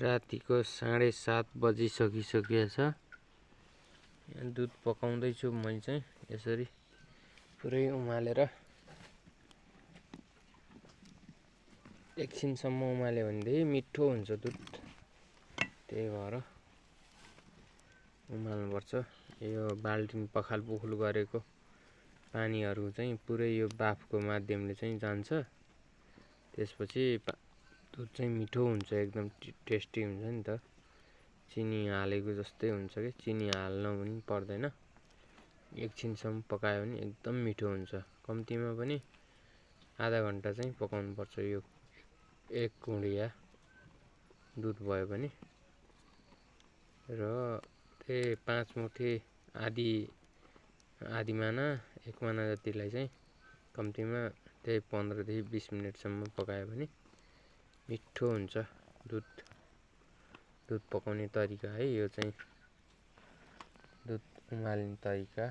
रातिको 7:30 बजिसकिसकेको छ। यहाँ दुध पकाउँदैछु मैले चाहिँ यसरी पुरै उमालेर। एकछिनसम्म उमाल्यो भनेदेखि मिठो हुन्छ दुध, त्यही भएर उमाल्नुपर्छ। यो बाल्टिन पखाल पुखुल गरेको पानीहरू चाहिँ पुरै यो बाफको माध्यमले चाहिँ जान्छ। त्यसपछि दुध चाहिँ मिठो हुन्छ, एकदम टेस्टी हुन्छ नि त। चिनी हालेको जस्तै हुन्छ कि चिनी हाल्न पनि पर्दैन। एकछिनसम्म पकायो भने एकदम मिठो हुन्छ। कम्तीमा पनि आधा घन्टा चाहिँ पकाउनु पर्छ। यो 1 गुडिया दुध भयो भने र त्यही 5 मुठी आधी माना 1 माना जतिलाई चाहिँ कम्तीमा त्यही 15 देखि 20 मिनेटसम्म पकायो भने मिठो हुन्छ दुध पकाउने तरिका है। यो चाहिँ दुध उमाल्ने तरिका।